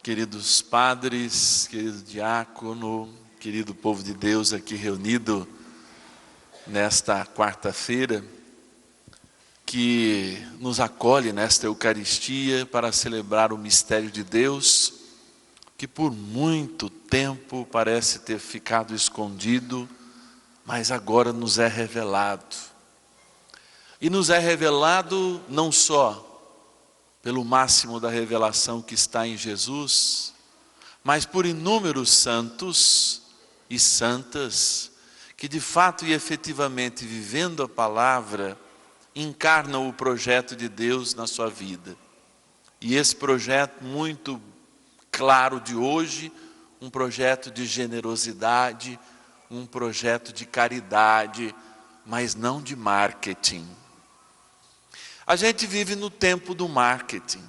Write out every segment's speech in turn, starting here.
Queridos padres, querido diácono, querido povo de Deus aqui reunido nesta quarta-feira, que nos acolhe nesta Eucaristia para celebrar o mistério de Deus, que por muito tempo parece ter ficado escondido, mas agora nos é revelado. E nos é revelado não só pelo máximo da revelação que está em Jesus, mas por inúmeros santos e santas que de fato e efetivamente, vivendo a palavra, encarnam o projeto de Deus na sua vida. E esse projeto muito claro de hoje, um projeto de generosidade, um projeto de caridade, mas não de marketing. A gente vive no tempo do marketing.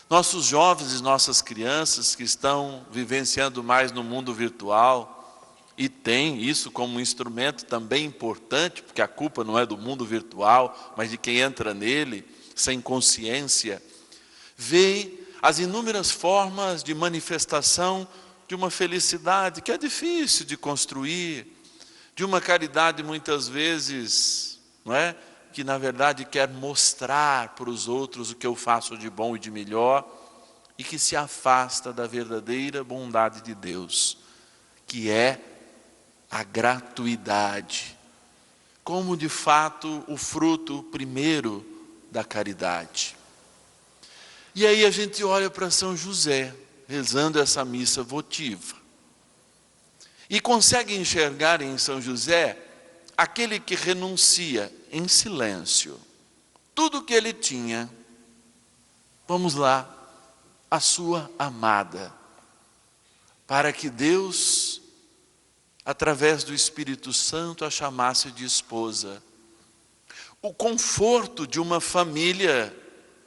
Nossos jovens e nossas crianças que estão vivenciando mais no mundo virtual e têm isso como um instrumento também importante, porque a culpa não é do mundo virtual, mas de quem entra nele sem consciência, vê as inúmeras formas de manifestação de uma felicidade que é difícil de construir, de uma caridade muitas vezes, não é? Que na verdade quer mostrar para os outros o que eu faço de bom e de melhor, e que se afasta da verdadeira bondade de Deus, que é a gratuidade, como de fato o fruto primeiro da caridade. E aí a gente olha para São José, rezando essa missa votiva, e consegue enxergar em São José aquele que renuncia em silêncio tudo que ele tinha, vamos lá, a sua amada, para que Deus, através do Espírito Santo, a chamasse de esposa. O conforto de uma família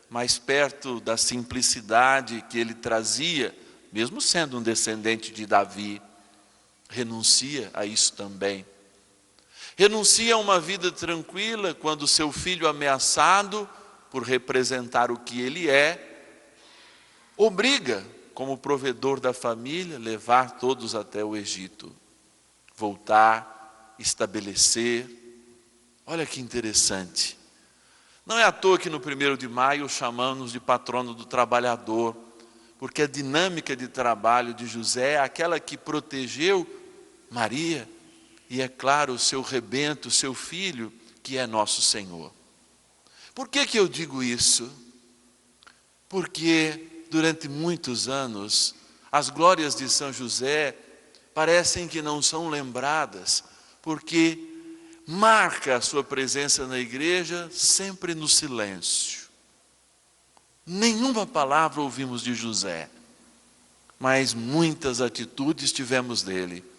mais perto da simplicidade que ele trazia, mesmo sendo um descendente de Davi, renuncia a isso também. Renuncia a uma vida tranquila quando seu filho ameaçado por representar o que ele é, obriga, como provedor da família, levar todos até o Egito, voltar, estabelecer. Olha que interessante. Não é à toa que no 1º de maio chamamos de patrono do trabalhador, porque a dinâmica de trabalho de José é aquela que protegeu Maria, e é claro, o seu rebento, o seu filho, que é nosso Senhor. Por que eu digo isso? Porque durante muitos anos, as glórias de São José parecem que não são lembradas, porque marca a sua presença na igreja sempre no silêncio. Nenhuma palavra ouvimos de José, mas muitas atitudes tivemos dele.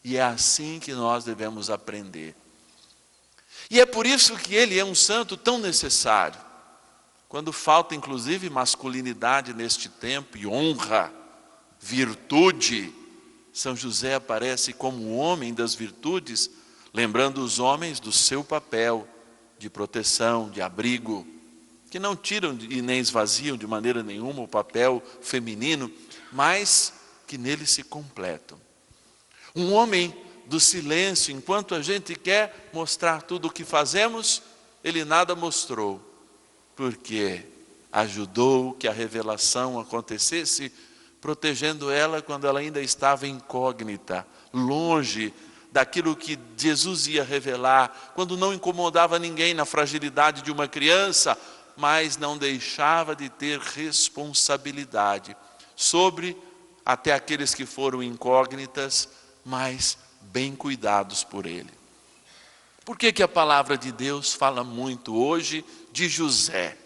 E é assim que nós devemos aprender. E é por isso que ele é um santo tão necessário. Quando falta inclusive masculinidade neste tempo e honra, virtude, São José aparece como o homem das virtudes, lembrando os homens do seu papel de proteção, de abrigo, que não tiram e nem esvaziam de maneira nenhuma o papel feminino, mas que nele se completam. Um homem do silêncio, enquanto a gente quer mostrar tudo o que fazemos, ele nada mostrou, porque ajudou que a revelação acontecesse, protegendo ela quando ela ainda estava incógnita, longe daquilo que Jesus ia revelar, quando não incomodava ninguém na fragilidade de uma criança, mas não deixava de ter responsabilidade sobre até aqueles que foram incógnitas, mas bem cuidados por ele. Por que a palavra de Deus fala muito hoje de José?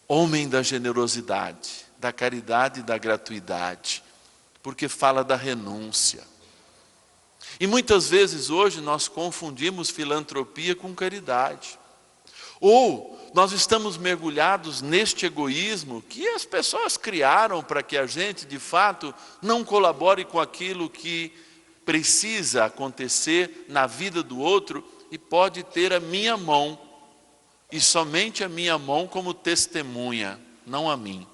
Homem da generosidade, da caridade e da gratuidade, porque fala da renúncia. E muitas vezes hoje nós confundimos filantropia com caridade. Ou nós estamos mergulhados neste egoísmo que as pessoas criaram para que a gente, de fato, não colabore com aquilo que precisa acontecer na vida do outro e pode ter a minha mão, e somente a minha mão como testemunha, não a mim.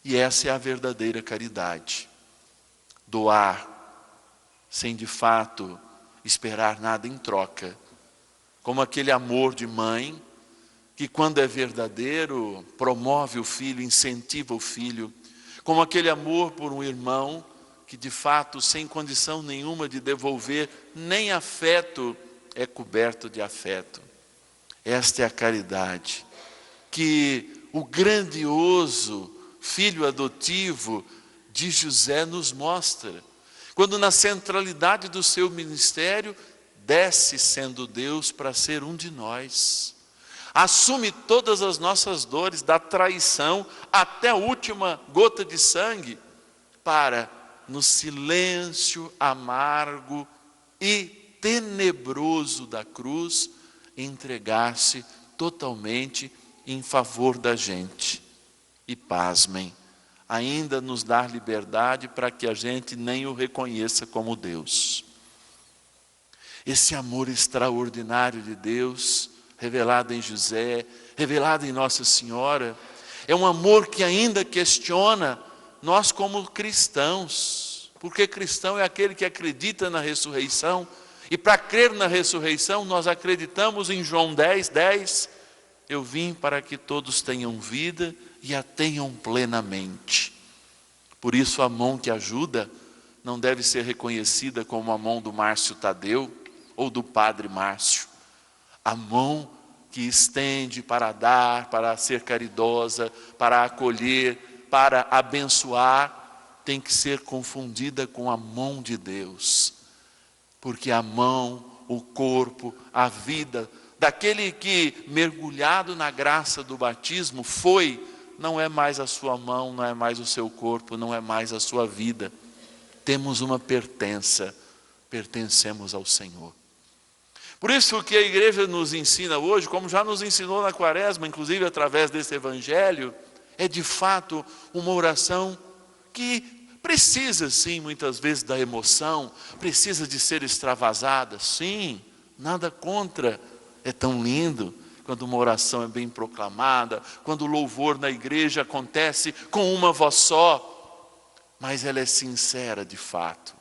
E essa é a verdadeira caridade. Doar sem de fato esperar nada em troca. Como aquele amor de mãe que, quando é verdadeiro, promove o filho, incentiva o filho. Como aquele amor por um irmão que, de fato, sem condição nenhuma de devolver nem afeto, é coberto de afeto. Esta é a caridade que o grandioso filho adotivo de José nos mostra. Quando, na centralidade do seu ministério, desce sendo Deus para ser um de nós. Assume todas as nossas dores, da traição até a última gota de sangue, para, no silêncio amargo e tenebroso da cruz, entregar-se totalmente em favor da gente. E pasmem, ainda nos dar liberdade para que a gente nem o reconheça como Deus. Esse amor extraordinário de Deus, revelado em José, revelado em Nossa Senhora, é um amor que ainda questiona nós como cristãos, porque cristão é aquele que acredita na ressurreição, e para crer na ressurreição nós acreditamos em João 10:10, eu vim para que todos tenham vida e a tenham plenamente. Por isso a mão que ajuda não deve ser reconhecida como a mão do Márcio Tadeu ou do Padre Márcio. A mão que estende para dar, para ser caridosa, para acolher, para abençoar, tem que ser confundida com a mão de Deus. Porque a mão, o corpo, a vida daquele que, mergulhado na graça do batismo, não é mais a sua mão, não é mais o seu corpo, não é mais a sua vida. Temos uma pertença, pertencemos ao Senhor. Por isso que a igreja nos ensina hoje, como já nos ensinou na Quaresma, inclusive através desse evangelho, é de fato uma oração que precisa sim, muitas vezes, da emoção, precisa de ser extravasada, sim, nada contra, é tão lindo quando uma oração é bem proclamada, quando o louvor na igreja acontece com uma voz só, mas ela é sincera de fato,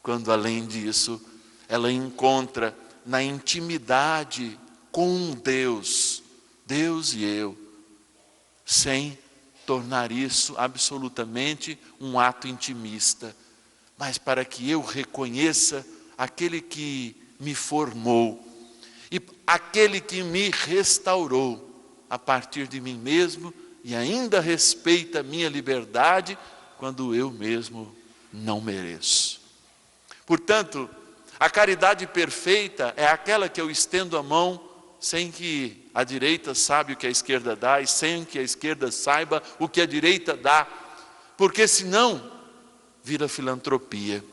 quando além disso, ela encontra na intimidade com Deus, Deus e eu, sem tornar isso absolutamente um ato intimista, mas para que eu reconheça aquele que me formou e aquele que me restaurou a partir de mim mesmo e ainda respeita a minha liberdade quando eu mesmo não mereço. Portanto, a caridade perfeita é aquela que eu estendo a mão sem que a direita saiba o que a esquerda dá e sem que a esquerda saiba o que a direita dá, porque senão vira filantropia.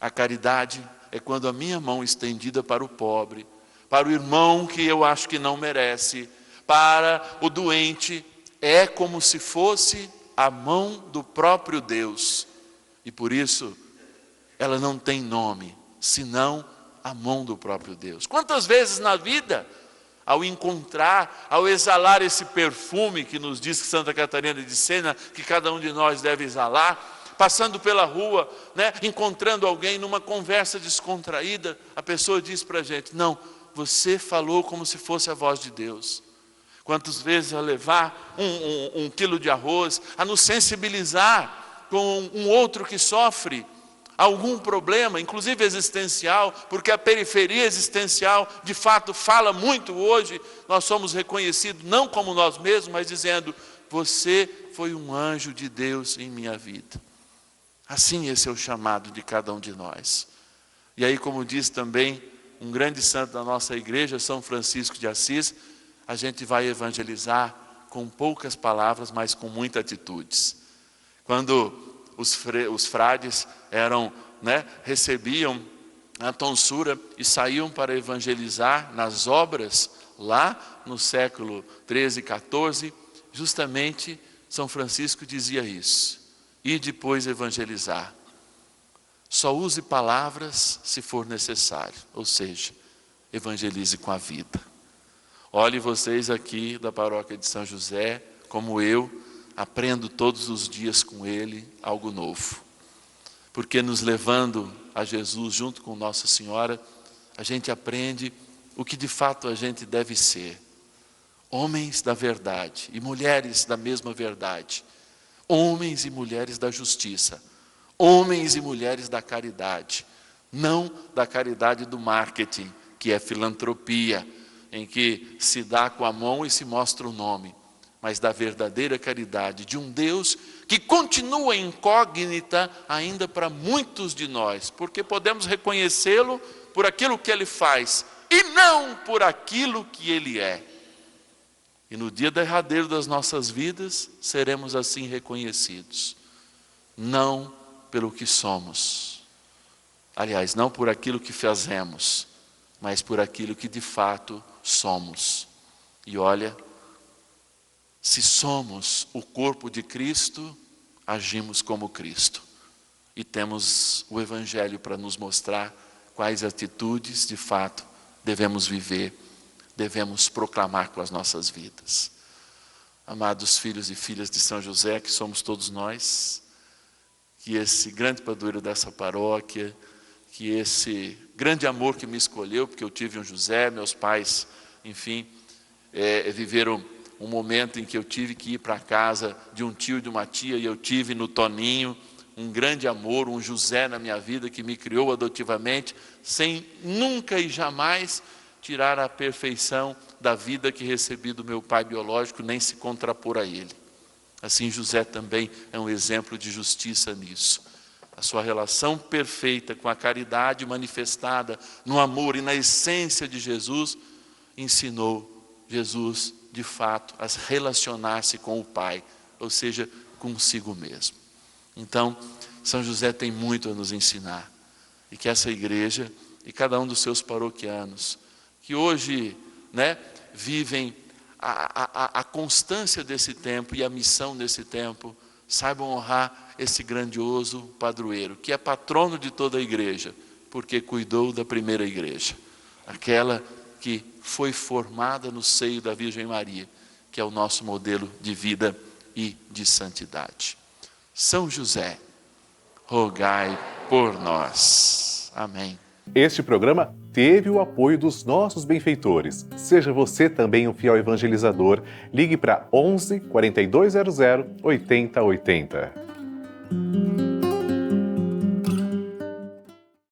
A caridade é quando a minha mão estendida para o pobre, para o irmão que eu acho que não merece, para o doente, é como se fosse a mão do próprio Deus. E por isso, ela não tem nome, senão a mão do próprio Deus. Quantas vezes na vida, ao encontrar, ao exalar esse perfume que nos diz que Santa Catarina de Sena, que cada um de nós deve exalar, passando pela rua, encontrando alguém numa conversa descontraída, a pessoa diz para a gente, não, você falou como se fosse a voz de Deus. Quantas vezes a levar um quilo de arroz, a nos sensibilizar com um outro que sofre algum problema, inclusive existencial, porque a periferia existencial, de fato, fala muito hoje, nós somos reconhecidos não como nós mesmos, mas dizendo, você foi um anjo de Deus em minha vida. Assim esse é o chamado de cada um de nós. E aí, como diz também um grande santo da nossa igreja, São Francisco de Assis, a gente vai evangelizar com poucas palavras, mas com muitas atitudes. Quando os frades recebiam a tonsura e saíam para evangelizar nas obras, lá no século 13 e 14, justamente São Francisco dizia isso, e depois evangelizar. Só use palavras se for necessário, ou seja, evangelize com a vida. Olhe vocês aqui da paróquia de São José, como eu, aprendo todos os dias com Ele algo novo. Porque nos levando a Jesus junto com Nossa Senhora, a gente aprende o que de fato a gente deve ser. Homens da verdade e mulheres da mesma verdade. Homens e mulheres da justiça. Homens e mulheres da caridade. Não da caridade do marketing, que é filantropia, em que se dá com a mão e se mostra o nome. Mas da verdadeira caridade, de um Deus que continua incógnita ainda para muitos de nós, porque podemos reconhecê-lo por aquilo que Ele faz, e não por aquilo que Ele é. E no dia derradeiro das nossas vidas, seremos assim reconhecidos, não pelo que somos, aliás, não por aquilo que fazemos, mas por aquilo que de fato somos. E olha, se somos o corpo de Cristo, agimos como Cristo. E temos o Evangelho para nos mostrar quais atitudes, de fato, devemos viver, devemos proclamar com as nossas vidas. Amados filhos e filhas de São José, que somos todos nós, que esse grande padroeiro dessa paróquia, que esse grande amor que me escolheu, porque eu tive um José, meus pais, enfim, viveram um momento em que eu tive que ir para a casa de um tio e de uma tia, e eu tive no Toninho um grande amor, um José na minha vida que me criou adotivamente, sem nunca e jamais tirar a perfeição da vida que recebi do meu pai biológico, nem se contrapor a ele. Assim, José também é um exemplo de justiça nisso. A sua relação perfeita com a caridade manifestada no amor e na essência de Jesus, ensinou Jesus, de fato, a relacionar-se com o Pai, ou seja, consigo mesmo. Então, São José tem muito a nos ensinar. E que essa igreja e cada um dos seus paroquianos, que hoje vivem a constância desse tempo e a missão desse tempo, saibam honrar esse grandioso padroeiro, que é patrono de toda a igreja, porque cuidou da primeira igreja, aquela que foi formada no seio da Virgem Maria, que é o nosso modelo de vida e de santidade. São José, rogai por nós. Amém. Este programa teve o apoio dos nossos benfeitores. Seja você também um fiel evangelizador. Ligue para 11 4200 8080.